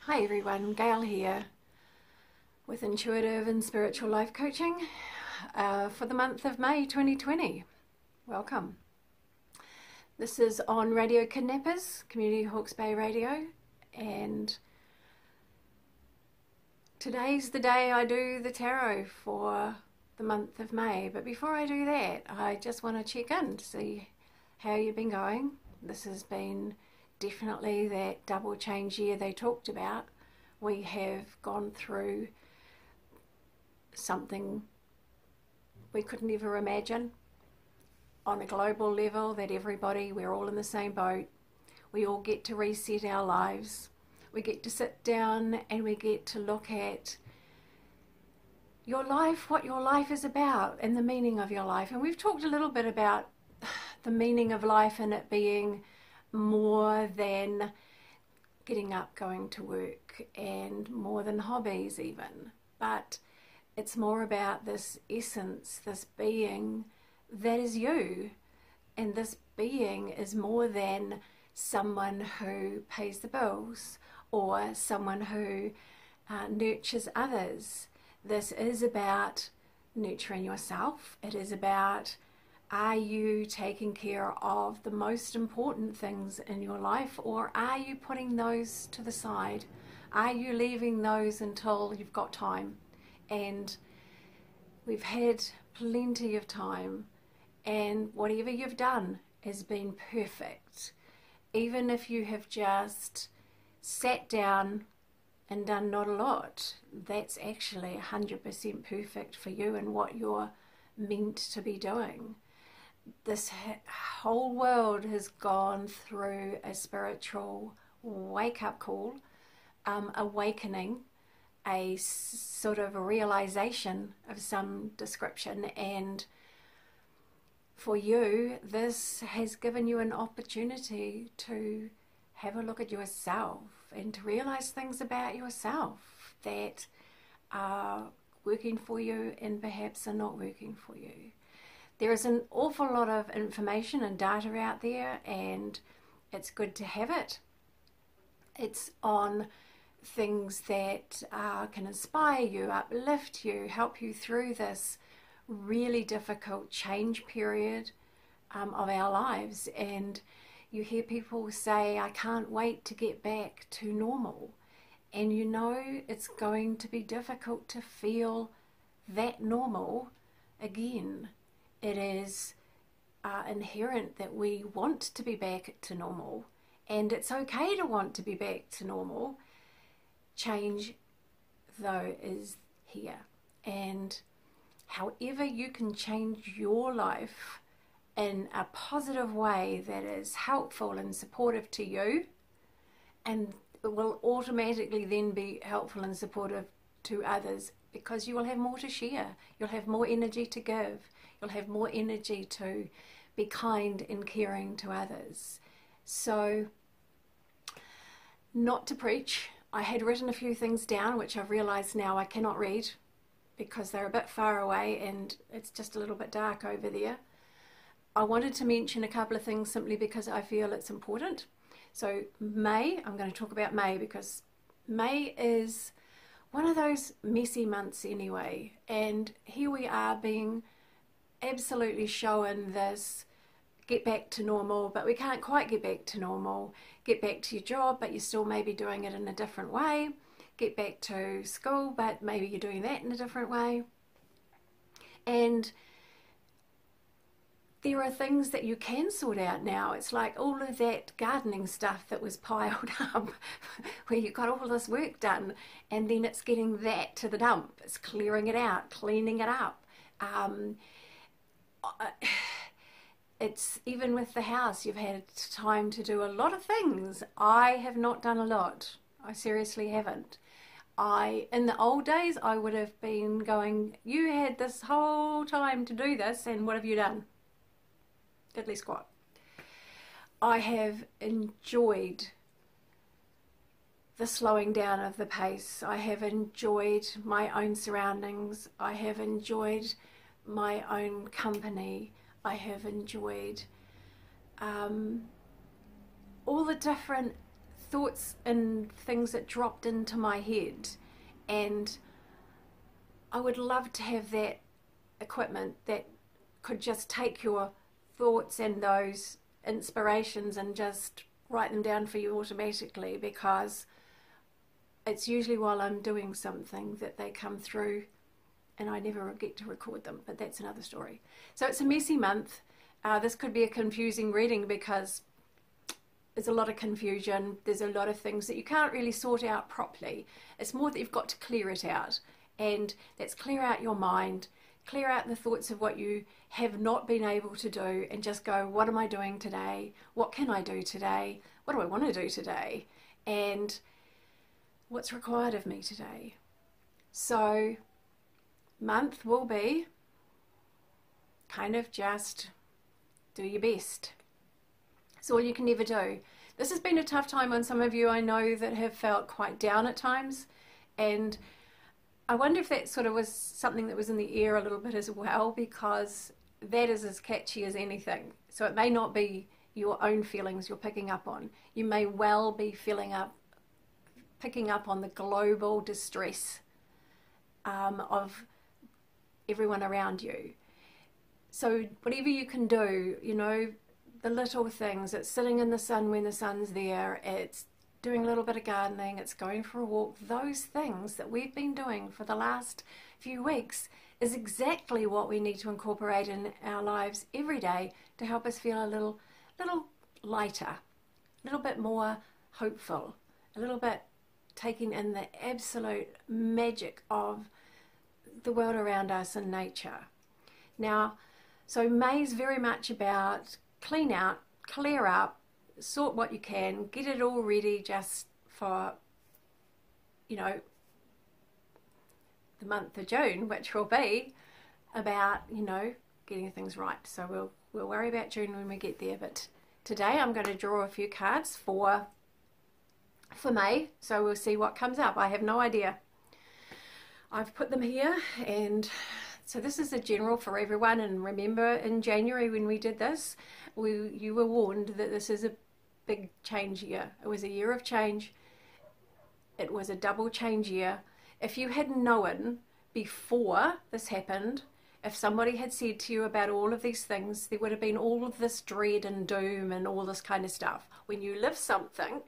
Hi everyone, Gail here with Intuitive and Spiritual Life Coaching for the month of May 2020. Welcome. This is on Radio Kidnappers, Community Hawke's Bay Radio, and today's the day I do the tarot for the month of May. But before I do that, I just want to check in to see how you've been going. This has been definitely that double change year they talked about. We have gone through something we couldn't ever imagine on a global level, that we're all in the same boat. We all get to reset our lives. We get to sit down and we get to look at your life, what your life is about, and the meaning of your life. And we've talked a little bit about the meaning of life and it being more than getting up, going to work, and more than hobbies even. But it's more about this essence, this being that is you. And this being is more than someone who pays the bills or someone who nurtures others. This is about nurturing yourself. It is about, are you taking care of the most important things in your life, or are you putting those to the side? Are you leaving those until you've got time? And we've had plenty of time, and whatever you've done has been perfect. Even if you have just sat down and done not a lot, that's actually 100% perfect for you and what you're meant to be doing. This whole world has gone through a spiritual wake-up call, awakening, a sort of a realization of some description, and for you, this has given you an opportunity to have a look at yourself and to realize things about yourself that are working for you and perhaps are not working for you. There is an awful lot of information and data out there, and it's good to have it. It's on things that can inspire you, uplift you, help you through this really difficult change period of our lives. And you hear people say, I can't wait to get back to normal. And you know it's going to be difficult to feel that normal again. It is inherent that we want to be back to normal, and it's okay to want to be back to normal. Change, though, is here, and however you can change your life in a positive way that is helpful and supportive to you, and it will automatically then be helpful and supportive to others, because you will have more to share, you'll have more energy to give, you'll have more energy to be kind and caring to others. So, not to preach, I had written a few things down which I've realised now I cannot read because they're a bit far away and it's just a little bit dark over there. I wanted to mention a couple of things simply because I feel it's important. So May, I'm going to talk about May because May is one of those messy months anyway, and here we are being absolutely shown this get back to normal, but we can't quite get back to normal. Get back to your job, but you're still maybe doing it in a different way. Get back to school, but maybe you're doing that in a different way. And there are things that you can sort out now. It's like all of that gardening stuff that was piled up where you got all this work done, and then it's getting that to the dump. It's clearing it out, cleaning it up. It's even with the house, you've had time to do a lot of things. I have not done a lot. I seriously haven't. In the old days, I would have been going, you had this whole time to do this, and what have you done? Diddly squat. I have enjoyed the slowing down of the pace. I have enjoyed my own surroundings. I have enjoyed my own company. I have enjoyed all the different thoughts and things that dropped into my head, and I would love to have that equipment that could just take your thoughts and those inspirations and just write them down for you automatically, because it's usually while I'm doing something that they come through and I never get to record them, but that's another story. So it's a messy month. This could be a confusing reading because there's a lot of confusion. There's a lot of things that you can't really sort out properly. It's more that you've got to clear it out, and that's clear out your mind, clear out the thoughts of what you have not been able to do, and just go, what am I doing today? What can I do today? What do I want to do today? And what's required of me today? So month will be kind of just do your best. It's all you can ever do. This has been a tough time on some of you, I know, that have felt quite down at times, and I wonder if that sort of was something that was in the air a little bit as well, because that is as catchy as anything. So it may not be your own feelings you're picking up on. You may well be picking up on the global distress of everyone around you. So whatever you can do, you know, the little things, it's sitting in the sun when the sun's there, it's doing a little bit of gardening, it's going for a walk, those things that we've been doing for the last few weeks is exactly what we need to incorporate in our lives every day to help us feel a little lighter, a little bit more hopeful, a little bit taking in the absolute magic of the world around us and nature. Now, so May's very much about clean out, clear up, sort what you can, get it all ready just for, you know, the month of June, which will be about, you know, getting things right. So we'll worry about June when we get there. But today I'm going to draw a few cards for May, so we'll see what comes up. I have no idea. I've put them here, and so this is a general for everyone. And remember, in January when we did this, you were warned that this is a big change year. It was a year of change. It was a double change year. If you had known before this happened, if somebody had said to you about all of these things, there would have been all of this dread and doom and all this kind of stuff. When you live something,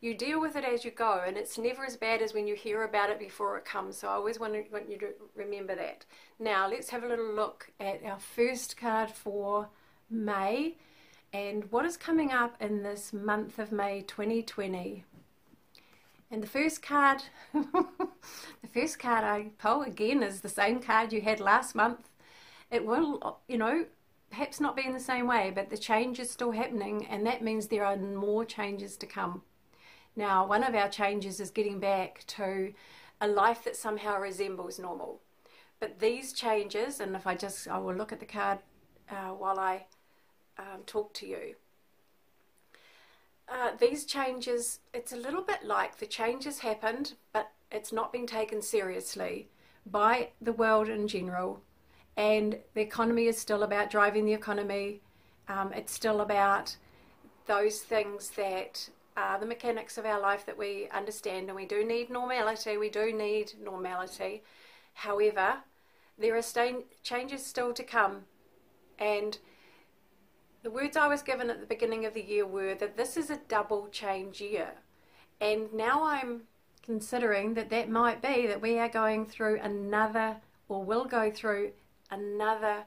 you deal with it as you go, and it's never as bad as when you hear about it before it comes. So I always want you to remember that. Now let's have a little look at our first card for May and what is coming up in this month of May 2020. And the first card I pull again is the same card you had last month. It will, you know, perhaps not be in the same way, but the change is still happening, and that means there are more changes to come. Now, one of our changes is getting back to a life that somehow resembles normal. But these changes, and if I will look at the card while I talk to you. These changes, it's a little bit like the changes happened, but it's not been taken seriously by the world in general. And the economy is still about driving the economy. It's still about those things that are the mechanics of our life that we understand, and we do need normality. We do need normality. However, there are changes still to come, and the words I was given at the beginning of the year were that this is a double change year. And now I'm considering that might be that we are going through another, or will go through another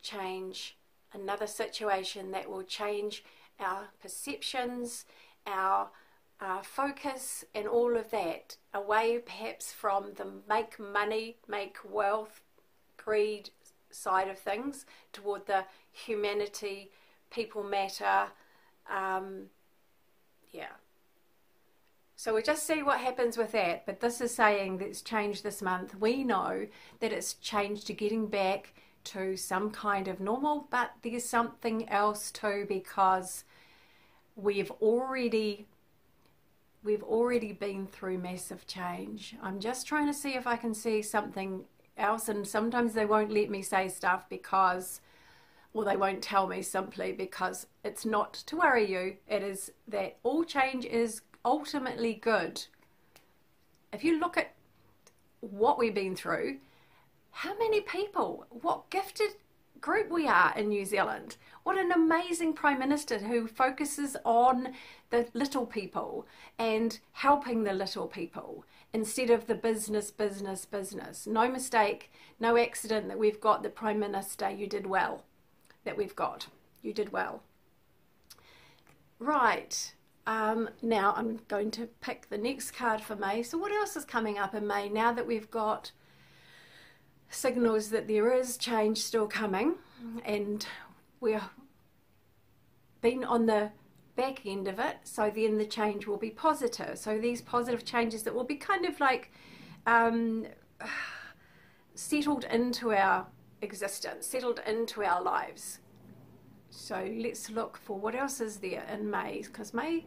change, another situation that will change our perceptions, our focus, and all of that, away perhaps from the make money, make wealth, greed side of things toward the humanity, people matter. So we'll just see what happens with that. But this is saying that it's changed this month. We know that it's changed to getting back to some kind of normal, but there's something else too, because we've already been through massive change. I'm just trying to see if I can see something else, and sometimes they won't let me say stuff because, or they won't tell me simply because it's not to worry you. It is that all change is ultimately good. If you look at what we've been through, how many people, what gifted group we are in New Zealand. What an amazing Prime Minister who focuses on the little people and helping the little people instead of the business, business, business. No mistake, no accident that we've got the Prime Minister. You did well that we've got. You did well. Right. Now I'm going to pick the next card for May. So what else is coming up in May now that we've got signals that there is change still coming, and we're been on the back end of it, so then the change will be positive. So these positive changes that will be kind of like settled into our existence, settled into our lives. So let's look for what else is there in May, because May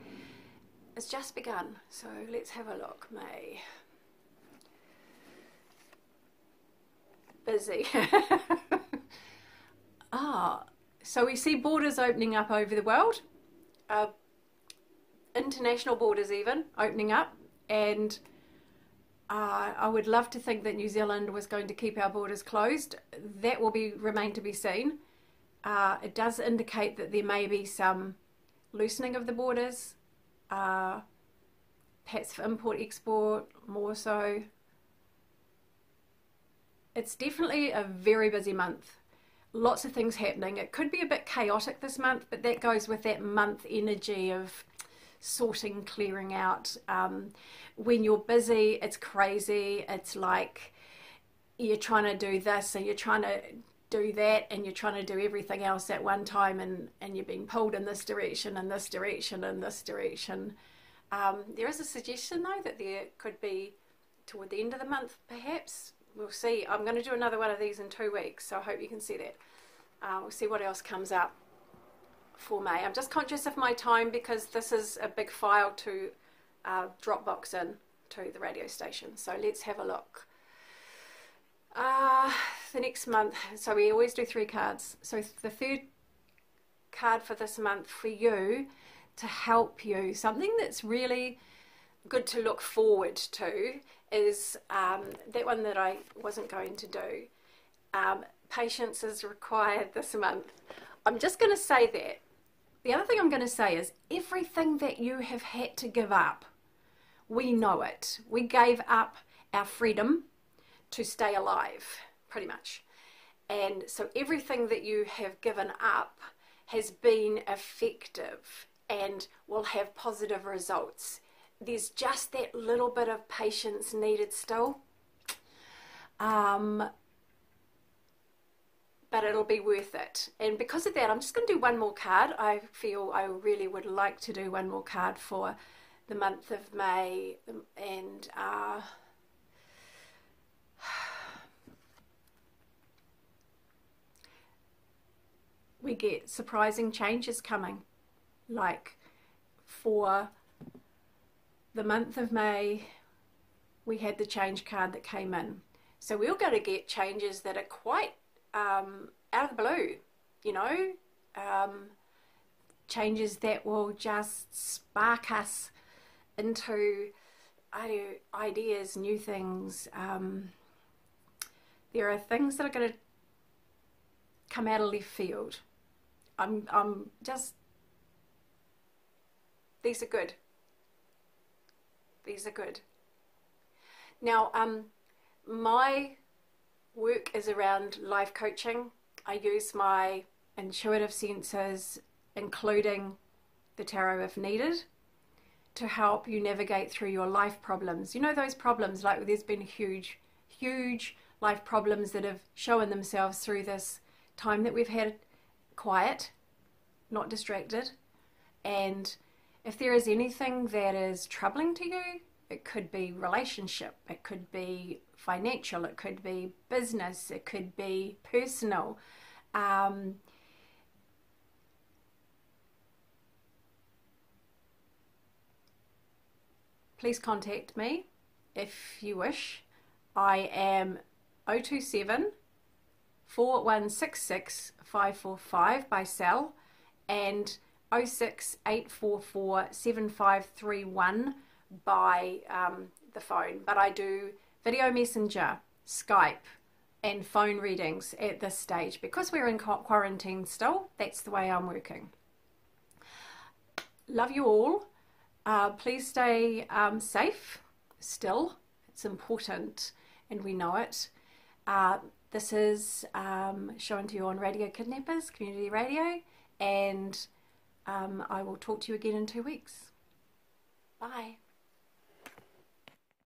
has just begun. So let's have a look. May. Busy. So we see borders opening up over the world, international borders even opening up, and I would love to think that New Zealand was going to keep our borders closed. That will remain to be seen. It does indicate that there may be some loosening of the borders, perhaps for import export more so. It's definitely a very busy month. Lots of things happening. It could be a bit chaotic this month, but that goes with that month energy of sorting, clearing out. When you're busy, it's crazy. It's like you're trying to do this and you're trying to do that and you're trying to do everything else at one time, and you're being pulled in this direction and this direction and this direction. There is a suggestion though that there could be toward the end of the month perhaps. We'll see. I'm going to do another one of these in 2 weeks, so I hope you can see that. We'll see what else comes up for May. I'm just conscious of my time because this is a big file to Dropbox in to the radio station. So let's have a look. The next month, so we always do 3 cards. So the third card for this month for you to help you, something that's really good to look forward to, is that one that I wasn't going to do. Patience is required this month. I'm just going to say that. The other thing I'm going to say is everything that you have had to give up, we know it. We gave up our freedom to stay alive, pretty much. And so everything that you have given up has been effective and will have positive results. There's just that little bit of patience needed still. But it'll be worth it. And because of that, I'm just going to do one more card. I feel I really would like to do one more card for the month of May. And we get surprising changes coming. Like for the month of May, we had the change card that came in. So we're going to get changes that are quite out of the blue, you know, changes that will just spark us into ideas, new things. There are things that are going to come out of left field. I'm just, these are good. These are good. Now, my work is around life coaching. I use my intuitive senses, including the tarot if needed, to help you navigate through your life problems. You know, those problems, like there's been huge, huge life problems that have shown themselves through this time that we've had quiet, not distracted. And if there is anything that is troubling to you, it could be relationship, it could be financial, it could be business, it could be personal. Please contact me if you wish. I am 027 4166 545 by cell, and 06844 7531 by the phone, but I do video messenger, Skype, and phone readings at this stage because we're in quarantine still. That's the way I'm working. Love you all. Please stay safe still. It's important and we know it. This is shown to you on Radio Kidnappers, Community Radio, and I will talk to you again in 2 weeks. Bye.